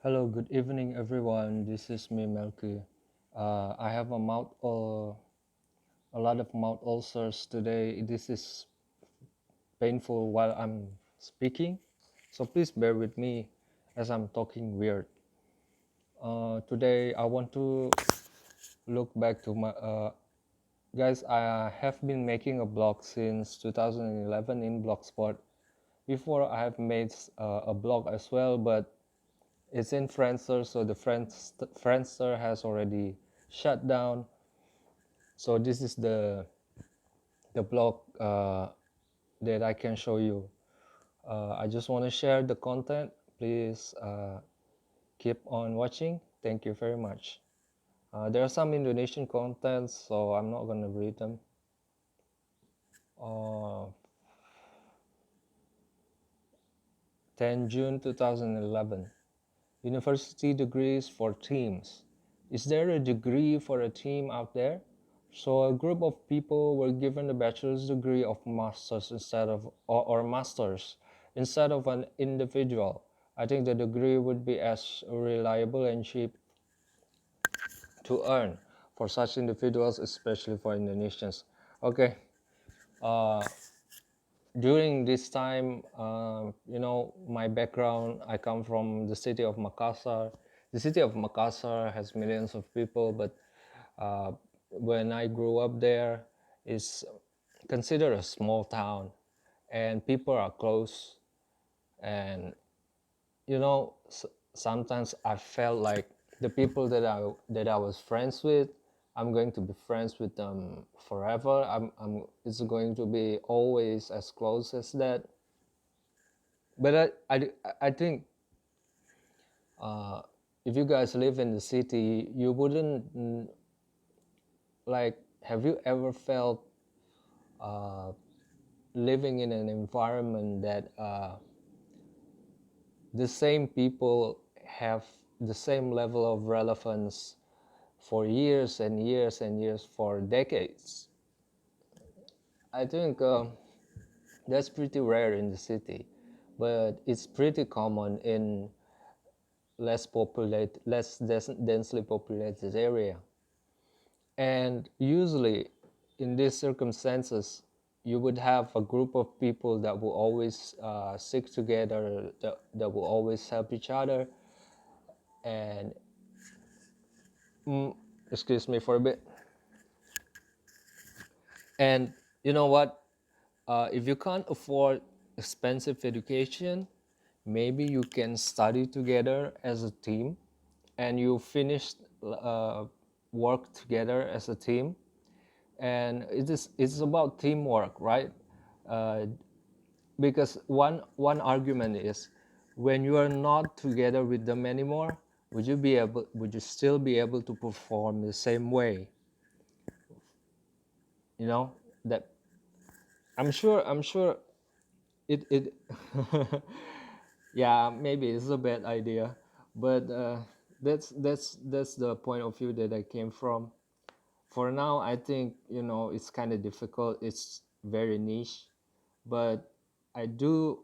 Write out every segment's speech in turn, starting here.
Hello, good evening, everyone. This is me, Melky. I have a lot of mouth ulcers today. This is painful while I'm speaking, so please bear with me as I'm talking weird. Today, I want to look back to my guys. I have been making a blog since 2011 in Blogspot. Before, I have made a blog as well, but it's in Friendster, so the Friendster has already shut down. So this is the blog that I can show you. I just want to share the content. Please keep on watching. Thank you very much. There are some Indonesian contents, so I'm not gonna read them. Uh, 10 June 2011. University degrees for teams. Is there a degree for a team out there? So a group of people were given a bachelor's degree of masters instead of or masters instead of an individual. I think the degree would be as reliable and cheap to earn for such individuals, especially for Indonesians. Okay. Uh, During this time, my background, I come from the city of Makassar. The city of Makassar has millions of people, but uh, when I grew up there, it's considered a small town, and people are close. And sometimes I felt like the people that I was friends with, I'm going to be friends with them forever. It's going to be always as close as that. But I think uh, if you guys live in the city, you wouldn't like. Have you ever felt uh, living in an environment that the same people have the same level of relevance for years and years and years, for decades? I think that's pretty rare in the city, but it's pretty common in less densely populated area. And usually, in these circumstances, you would have a group of people that will always stick together, that will always help each other. And mm, excuse me for a bit. And you know what? If you can't afford expensive education, maybe you can study together as a team, and you finish work together as a team. And it's about teamwork, right? uh, because one argument is, when you are not together with them anymore, would you still be able to perform the same way? you know that I'm sure it yeah, maybe it's a bad idea, but that's the point of view that I came from. For now, I think it's kind of difficult. It's very niche, but I do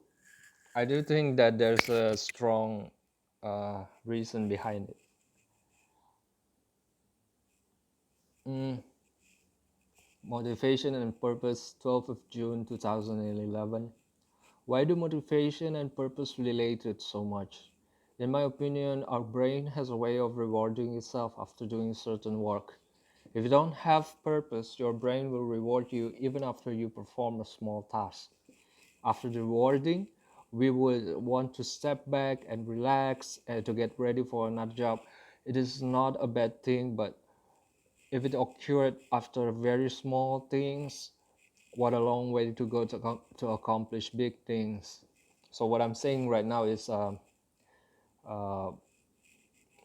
I do think that there's a strong reason behind it. Mm, Motivation and purpose, 12th of June 2011. Why do motivation and purpose related so much? In my opinion, our brain has a way of rewarding itself after doing certain work. If you don't have purpose, your brain will reward you even after you perform a small task. After the rewarding, we would want to step back and relax to get ready for another job. It is not a bad thing, but if it occurred after very small things, what a long way to go to accomplish big things. So what I'm saying right now is, uh,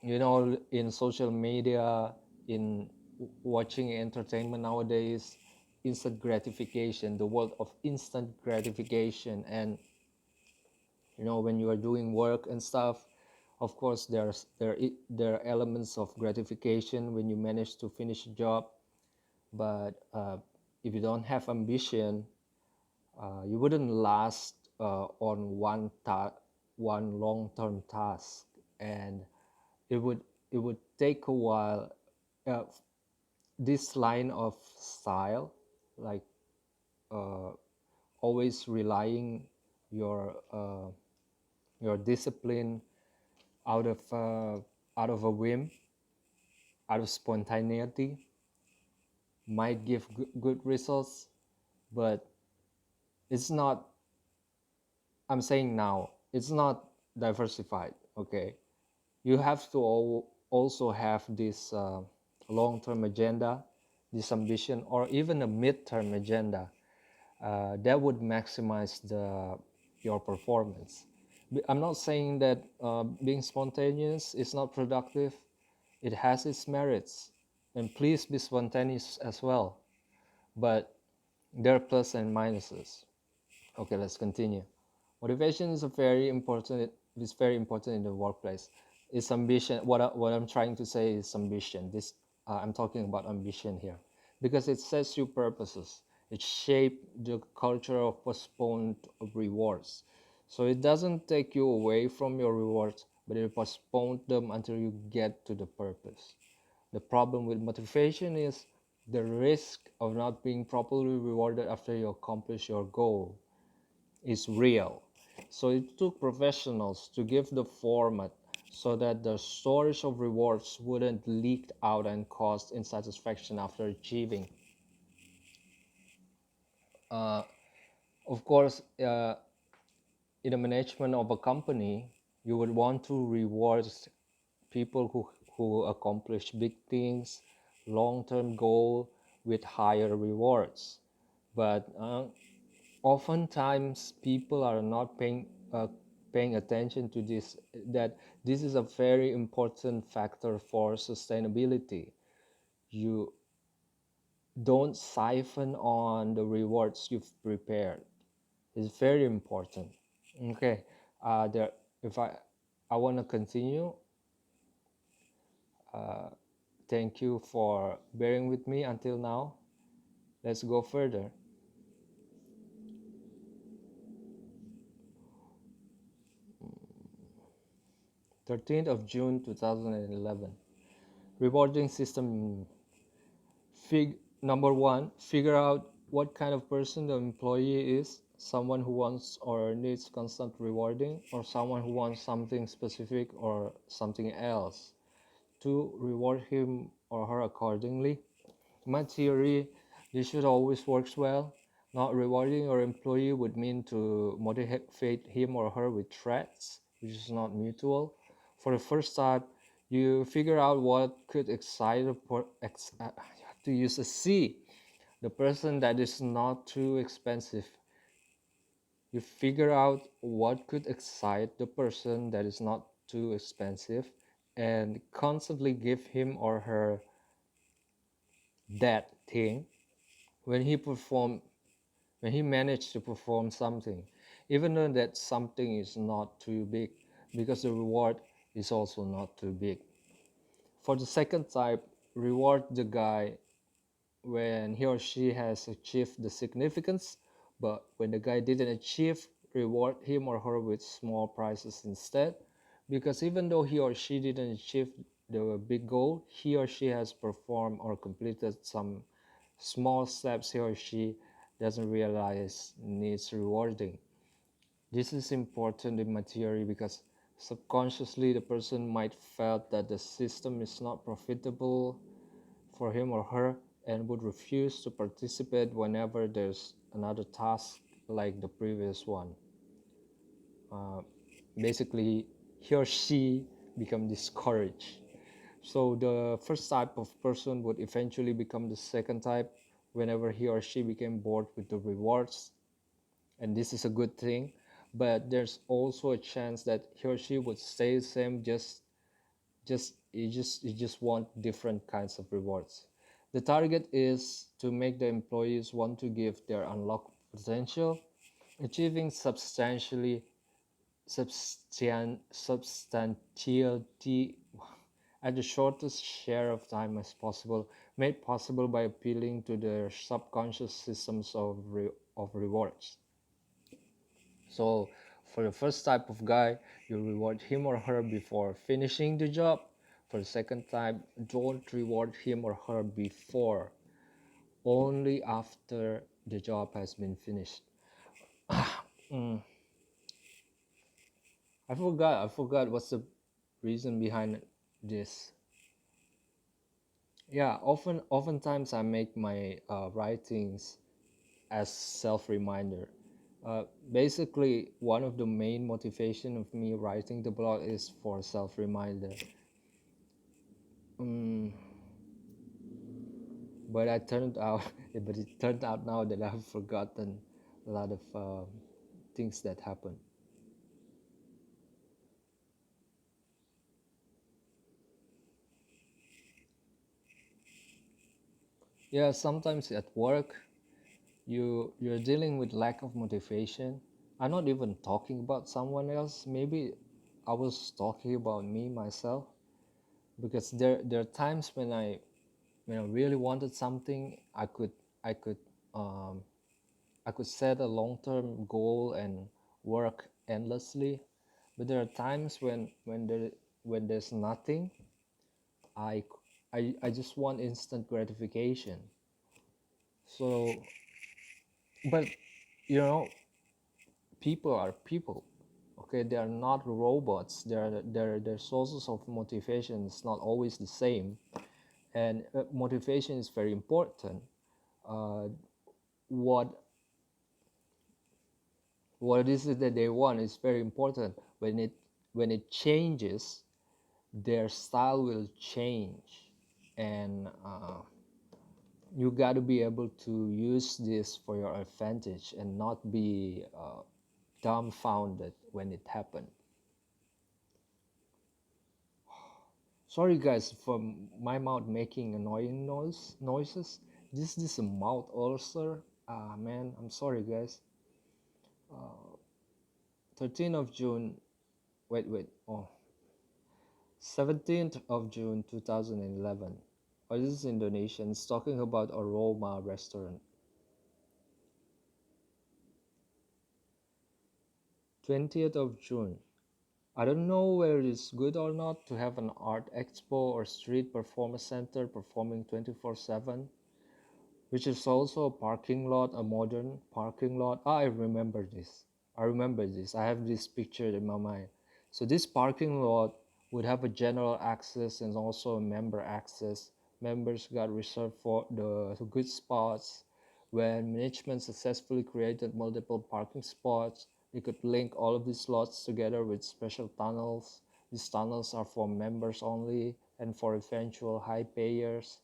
in social media, in watching entertainment nowadays, instant gratification, the world of instant gratification. And when you are doing work and stuff, of course there are elements of gratification when you manage to finish a job. But if you don't have ambition, you wouldn't last on one long-term task. and it would it would take a while. uh, this line of style, like uh, always relying your discipline out of a whim, out of spontaneity, might give good results, but it's not. I'm saying now it's not diversified. Okay, you have to also have this long-term agenda, this ambition, or even a mid-term agenda that would maximize your performance. I'm not saying that being spontaneous is not productive. It has its merits, and please be spontaneous as well. But there are plus and minuses. Okay, let's continue. Motivation is a very important. Is very important in the workplace. It's ambition. What I'm trying to say is ambition. I'm talking about ambition here, because it sets you purposes. It shapes the culture of postponed rewards. So it doesn't take you away from your rewards, but it postpones them until you get to the purpose. The problem with motivation is the risk of not being properly rewarded after you accomplish your goal is real. So it took professionals to give the format so that the storage of rewards wouldn't leak out and cause insatisfaction after achieving. Uh, of course, in the management of a company, you would want to reward people who accomplish big things, long-term goal with higher rewards. But oftentimes people are not paying attention to this, that this is a very important factor for sustainability. You don't siphon on the rewards you've prepared. It's very important. Okay, there if I want to continue. Thank you for bearing with me until now. Let's go further. 13th of June 2011. Rewarding system. Number one, figure out what kind of person the employee is. Someone who wants or needs constant rewarding, or someone who wants something specific or something else. Two, reward him or her accordingly. In my theory, this should always works well. Not rewarding your employee would mean to motivate him or her with threats, which is not mutual. For the first start, you figure out what could excite you have to use a C, the person that is not too expensive. You figure out what could excite the person that is not too expensive and constantly give him or her that thing when he perform when he managed to perform something, even though that something is not too big, because the reward is also not too big. For the second type, reward the guy when he or she has achieved the significance, but when the guy didn't achieve, reward him or her with small prizes instead, because even though he or she didn't achieve the big goal, he or she has performed or completed some small steps he or she doesn't realize needs rewarding. This is important in my theory because subconsciously the person might felt that the system is not profitable for him or her and would refuse to participate whenever there's another task like the previous one. Uh, Basically, he or she become discouraged. So the first type of person would eventually become the second type whenever he or she became bored with the rewards, and this is a good thing. But there's also a chance that he or she would stay the same, just want different kinds of rewards. The target is to make the employees want to give their unlocked potential, achieving substantiality at the shortest share of time as possible, made possible by appealing to their subconscious systems of rewards. So For the first type of guy, you reward him or her before finishing the job. For the second type, don't reward him or her before, only after the job has been finished. Mm, I forgot what's the reason behind this. Yeah, oftentimes I make my writings as self-reminder. Basically, one of the main motivation of me writing the blog is for self-reminder. Mm, but I turned out, but it turned out now that I've forgotten a lot of things that happened. Yeah, sometimes at work, you're dealing with lack of motivation. I'm not even talking about someone else. Maybe I was talking about me myself, because there are times when I really wanted something. I could um, I could set a long-term goal and work endlessly, but there are times when there's nothing. I I just want instant gratification. So, but you know, people are people. Okay, they are not robots. Their sources of motivation is not always the same, and motivation is very important. Uh, what what is it that they want is very important. When it changes, their style will change, and you got to be able to use this for your advantage and not be dumbfounded when it happened. Sorry guys for my mouth making annoying noises. This a mouth ulcer. Ah man, I'm sorry guys. 13th of June. Wait. Oh, 17th of June 2011. Oh, this is Indonesian. It's talking about Aroma restaurant. 20th of June. I don't know whether it's good or not to have an art expo or street performance center performing 24/7, which is also a parking lot, a modern parking lot. Ah, I remember this. I remember this. I have this picture in my mind. So this parking lot would have a general access and also a member access. Members got reserved for the good spots. When management successfully created multiple parking spots, they could link all of these slots together with special tunnels. These tunnels are for members only and for eventual high payers.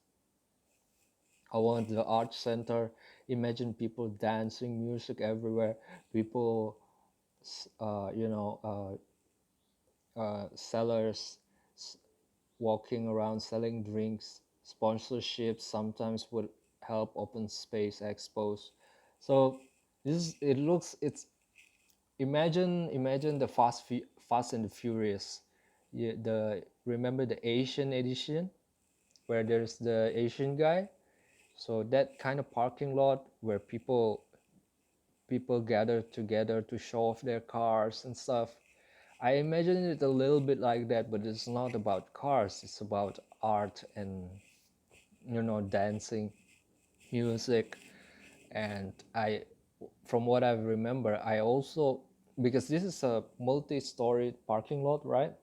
I want the art center. Imagine people dancing, music everywhere, people, sellers walking around selling drinks. Sponsorships sometimes would help open space expos. So it's imagine the Fast and the Furious. The remember the Asian edition where there's the Asian guy. So that kind of parking lot where people gather together to show off their cars and stuff. I imagine it a little bit like that, but it's not about cars. It's about art and dancing, music, and from what I remember, I also, because this is a multi-story parking lot, right?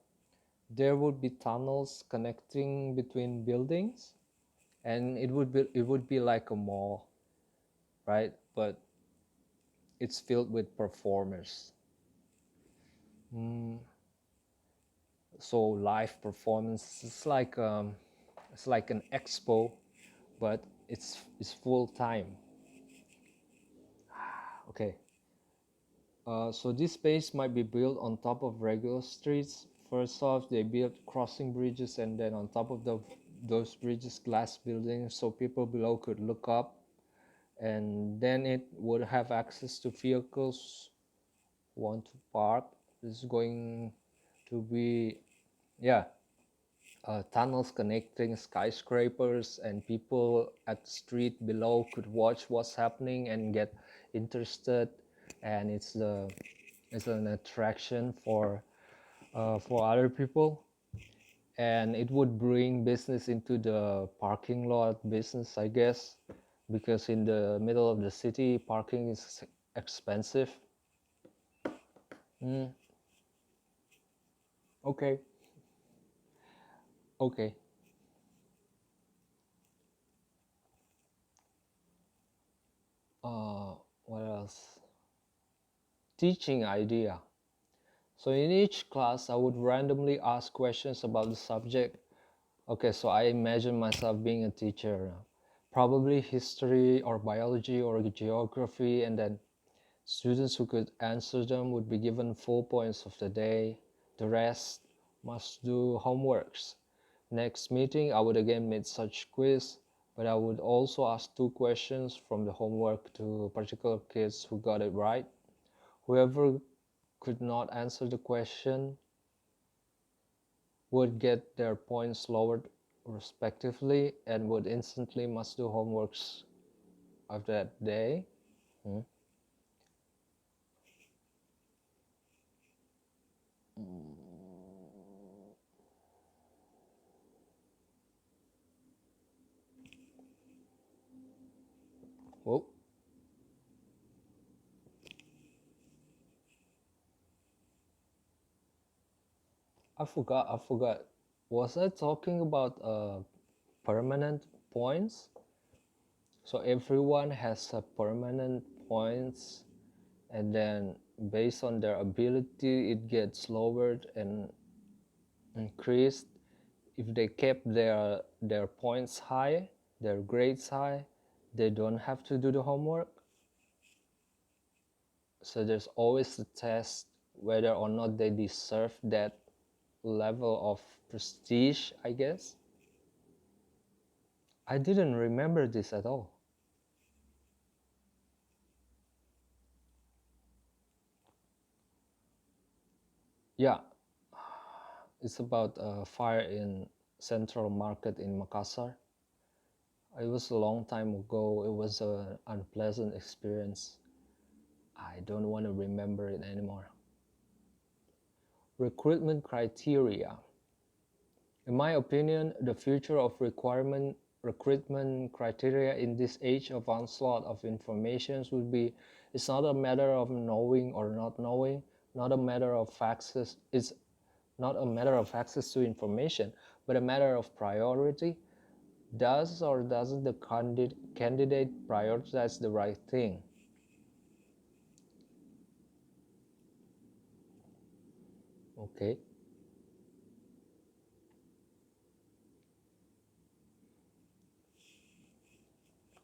There would be tunnels connecting between buildings, and it would be like a mall, right? But it's filled with performers. Mm, so live performance. It's like an expo, but it's full time. Okay. So this space might be built on top of regular streets. First off, they built crossing bridges, and then on top of those bridges, glass buildings, so people below could look up, and then it would have access to vehicles who want to park. This is going to be, yeah, tunnels connecting skyscrapers, and people at the street below could watch what's happening and get interested. And it's the It's an attraction for other people, and it would bring business into the parking lot business, I guess, because in the middle of the city, parking is expensive. Mm, okay, okay. Uh, what else? Teaching idea. So in each class, I would randomly ask questions about the subject. Okay, so I imagine myself being a teacher now. Probably history or biology or geography, and then students who could answer them would be given full points of the day. The rest must do homeworks. Next meeting, I would again make such quiz, but I would also ask two questions from the homework to particular kids who got it right. Whoever could not answer the question would get their points lowered respectively and would instantly must do homeworks of that day. Hmm. Oh, I forgot. Was I talking about permanent points? So everyone has a permanent points, and then based on their ability, it gets lowered and increased. If they kept their points high, their grades high, they don't have to do the homework. So there's always a test whether or not they deserve that level of prestige, I guess. I didn't remember this at all. Yeah, it's about a fire in Central Market in Makassar. It was a long time ago. It was an unpleasant experience. I don't want to remember it anymore. Recruitment criteria. In my opinion, the future of requirement recruitment criteria in this age of onslaught of informations would be, it's not a matter of knowing or not knowing, not a matter of access, it's not a matter of access to information, but a matter of priority. Does or doesn't the candidate prioritize the right thing? Okay.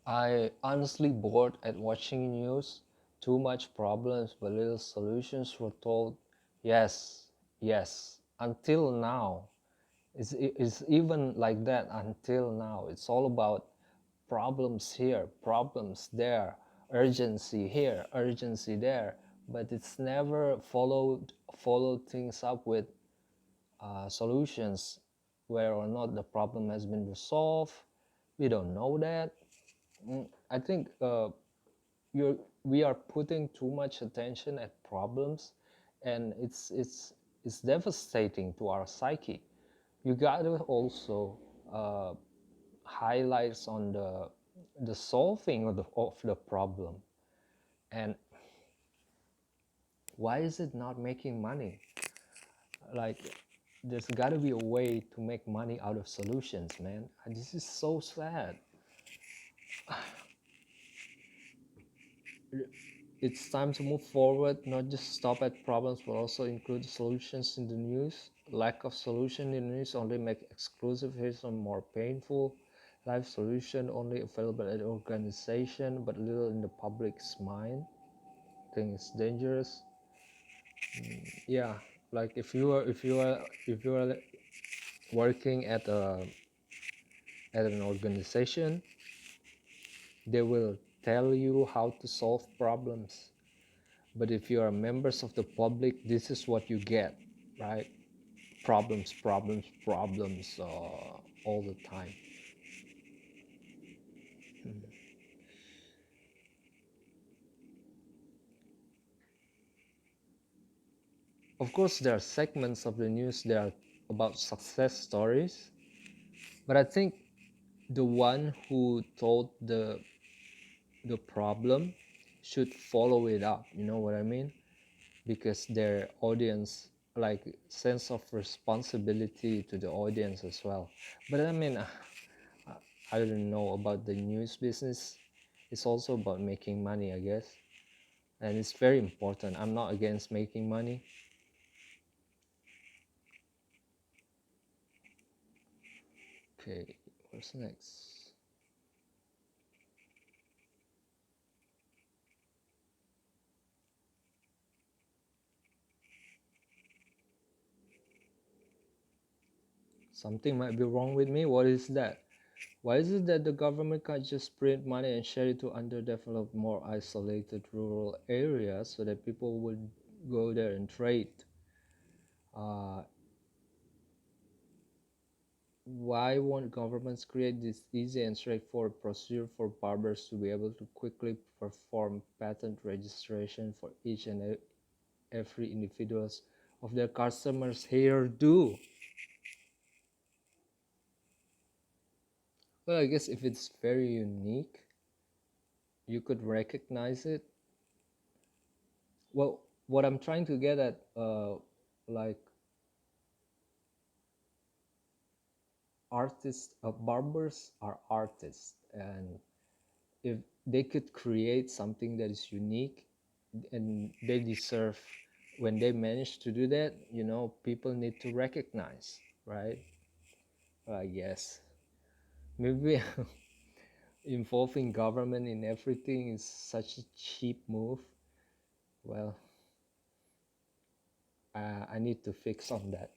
I honestly bored at watching news. Too much problems but little solutions were told. Yes, yes. Until now, it's even like that until now. It's all about problems here, problems there, urgency here, urgency there. But it's never followed things up with solutions where or not the problem has been resolved. We don't know that. I think we are putting too much attention at problems, and it's devastating to our psyche. You gotta also uh, highlights on the solving of the problem, and why is it not making money? Like, there's gotta be a way to make money out of solutions, man. And this is so sad. It's time to move forward, not just stop at problems, but also include solutions in the news. Lack of solution in the news only make exclusivism more painful. Life solution only available at organization, but little in the public's mind. I think it's dangerous. Yeah, like if you are working at an organization, they will tell you how to solve problems. But if you are members of the public, this is what you get, right? Problems, problems, problems, all the time. Of course, there are segments of the news that are about success stories, but I think the one who told the problem should follow it up. You know what I mean? Because their audience, like sense of responsibility to the audience as well. But I mean, I don't know about the news business. It's also about making money, I guess, and it's very important. I'm not against making money. Okay, what's next? Something might be wrong with me. What is that? Why is it that the government can't just print money and share it to underdeveloped, more isolated rural areas so that people would go there and trade? Uh, why won't governments create this easy and straightforward procedure for barbers to be able to quickly perform patent registration for each and every individuals of their customers' hairdo? Well, I guess if it's very unique, you could recognize it. Well, what I'm trying to get at, like artists, barbers are artists, and if they could create something that is unique, and they deserve, when they manage to do that, people need to recognize, right? I guess maybe involving government in everything is such a cheap move. Well, I need to fix on that.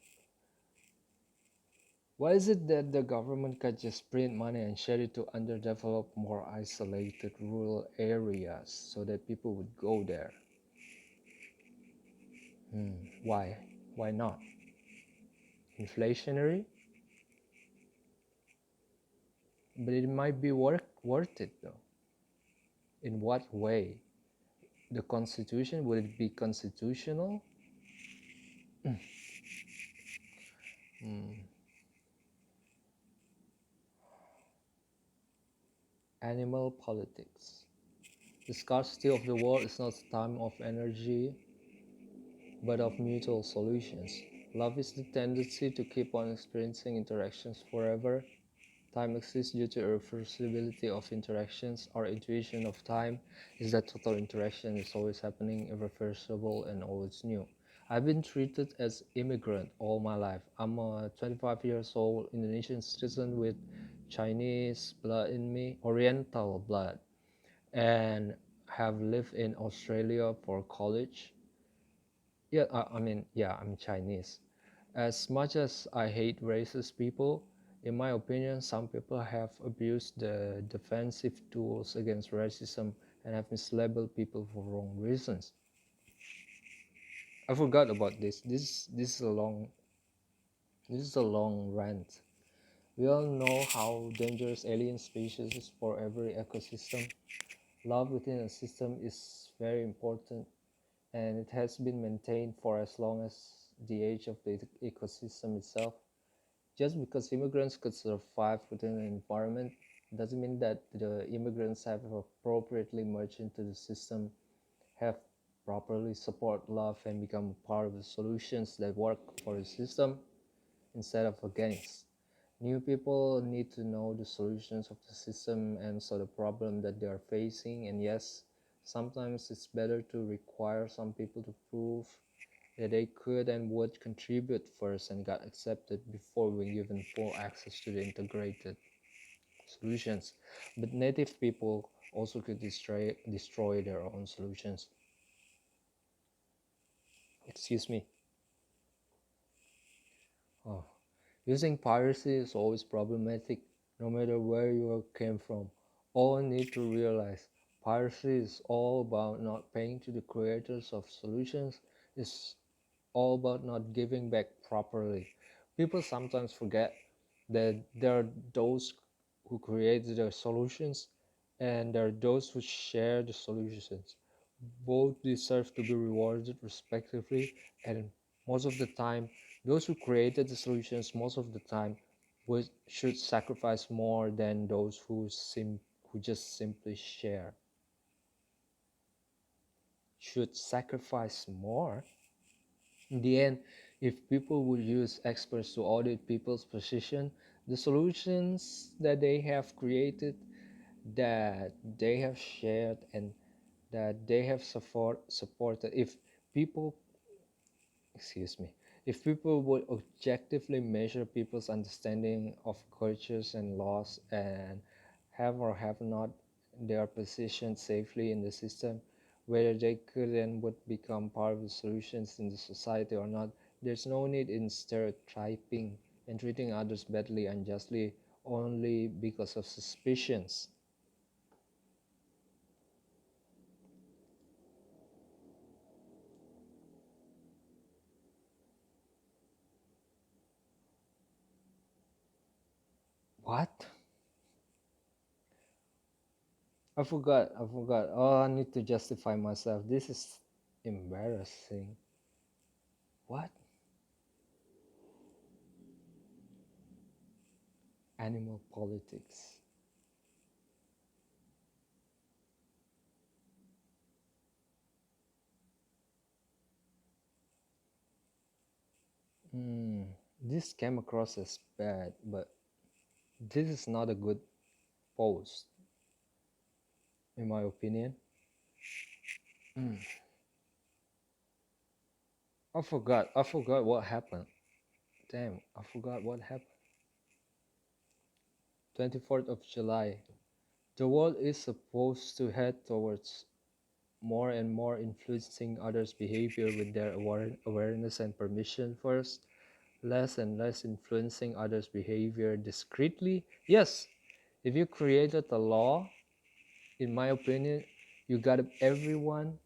Why is it that the government can just print money and share it to underdeveloped, more isolated rural areas so that people would go there? Why? Why not? Inflationary? But it might be worth it though. In what way? The Constitution? Would it be constitutional? Animal politics. The scarcity of the world is not a time of energy, but of mutual solutions. Love is the tendency to keep on experiencing interactions forever. Time exists due to irreversibility of interactions. Our intuition of time is that total interaction is always happening, irreversible, and always new. I've been treated as immigrant all my life. I'm a 25 years old Indonesian citizen with Chinese blood in me, Oriental blood, and have lived in Australia for college. Yeah, I mean, yeah, I'm Chinese. As much as I hate racist people, in my opinion, some people have abused the defensive tools against racism and have mislabeled people for wrong reasons. I forgot about this. This is a long rant. We all know how dangerous alien species is for every ecosystem. Love within a system is very important, and it has been maintained for as long as the age of the ecosystem itself. Just because immigrants could survive within an environment doesn't mean that the immigrants have appropriately merged into the system, have properly support love, and become part of the solutions that work for the system instead of against. New people need to know the solutions of the system and so the problem that they are facing. And yes, sometimes it's better to require some people to prove that they could and would contribute first and got accepted before being given full access to the integrated solutions. But native people also could destroy their own solutions. Excuse me. Oh. Using piracy is always problematic, no matter where you came from. All need to realize piracy is all about not paying to the creators of solutions. It's all about not giving back properly. People sometimes forget that there are those who create the solutions and there are those who share the solutions. Both deserve to be rewarded respectively, and most of the time, those who created the solutions most of the time should sacrifice more than those who just simply share. Should sacrifice more. In the end, if people would use experts to audit people's position, the solutions that they have created, that they have shared, and that they have supported, if people, excuse me, if people would objectively measure people's understanding of cultures and laws and have or have not their position safely in the system, whether they could and would become part of the solutions in the society or not, there's no need in stereotyping and treating others badly unjustly only because of suspicions. What? I forgot. Oh, I need to justify myself. This is embarrassing. What? Animal politics. Hmm. This came across as bad, but this is not a good post, in my opinion. Hmm. I forgot what happened. Damn, I forgot what happened. 24th of July. The world is supposed to head towards more and more influencing others' behavior with their awareness and permission first, less and less influencing others' behavior discreetly. Yes, if you created a law, in my opinion, you got everyone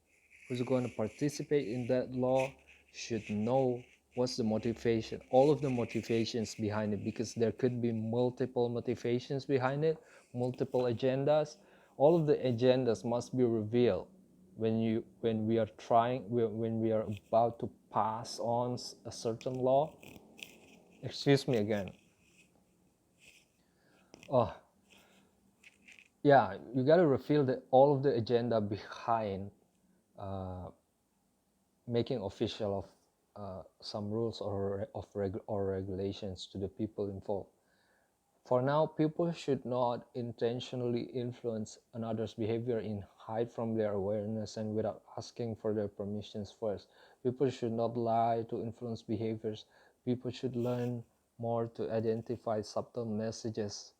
who's going to participate in that law should know what's the motivation, all of the motivations behind it, because there could be multiple motivations behind it, multiple agendas. All of the agendas must be revealed when we are when we are about to pass on a certain law. Excuse me again. Oh, yeah, you got to reveal all of the agenda behind uh, making official of some rules or regulations to the people involved. For now, people should not intentionally influence another's behavior in hide from their awareness and without asking for their permissions first. People should not lie to influence behaviors. People should learn more to identify subtle messages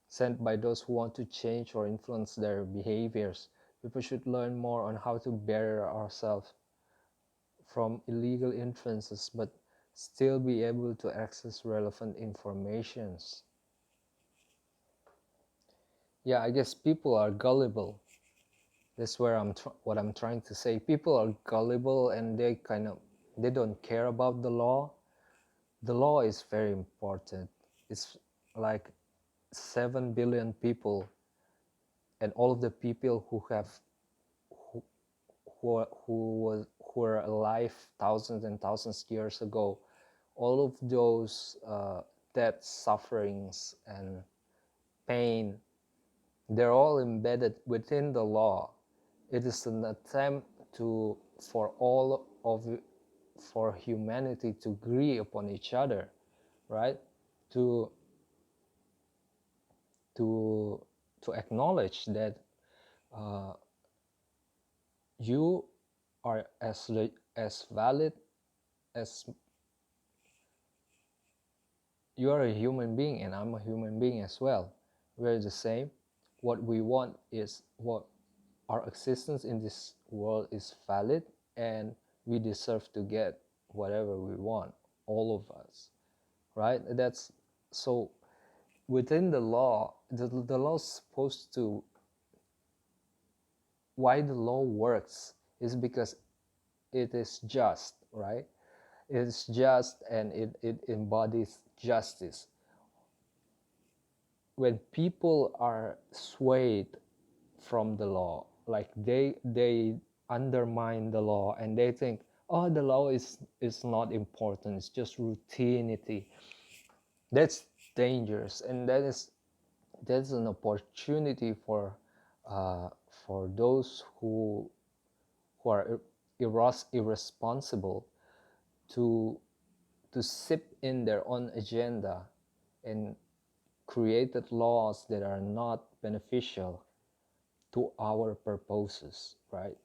sent by those who want to change or influence their behaviors. People should learn more on how to barrier ourselves from illegal influences but still be able to access relevant informations. Yeah, I guess people are gullible. That's where what I'm trying to say. People are gullible and they don't care about the law. The law is very important. It's like 7 billion people, and all of the people who who were alive thousands and thousands years ago, all of those death, sufferings, and pain, they're all embedded within the law. It is an attempt to for all of for humanity to agree upon each other, right? To to to acknowledge that uh, you are as valid as you are a human being and I'm a human being as well. We're the same. What we want is what our existence in this world is valid and we deserve to get whatever we want, all of us, right? That's so within the law, the law is supposed to, why the law works is because it is just, right? It's just and it embodies justice. When people are swayed from the law, like they undermine the law and they think, oh, the law is not important, it's just routinity. That's dangerous, and that's an opportunity uh, for those who are irresponsible to sip in their own agenda and created laws that are not beneficial to our purposes, right?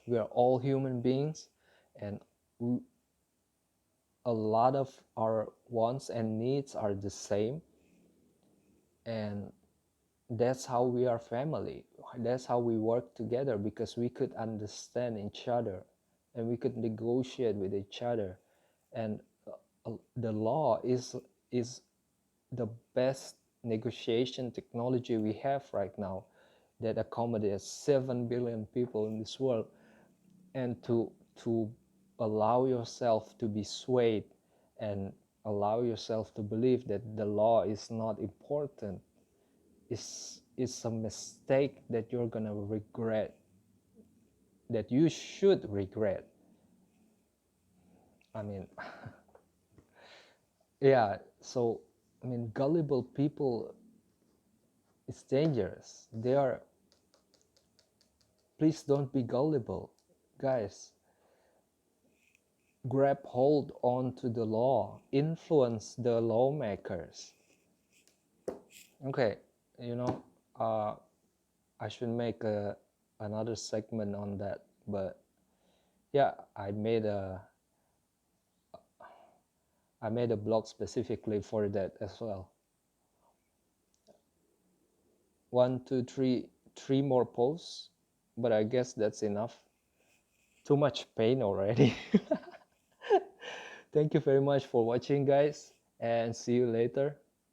We are all human beings, and a lot of our wants and needs are the same, and that's how we are family. That's how we work together, because we could understand each other and we could negotiate with each other. And the law is the best negotiation technology we have right now, that accommodates 7 billion people in this world. And to allow yourself to be swayed and allow yourself to believe that the law is not important is a mistake that you're gonna regret, that you should regret. I mean, yeah. So I mean, gullible people, it's dangerous. They are. Please don't be gullible, guys. Grab hold onto the law, influence the lawmakers. Okay, you know, uh, I should make another segment on that, but yeah, I made a blog specifically for that as well. One, two, three more posts, but I guess that's enough. Too much pain already. Thank you very much for watching, guys, and see you later.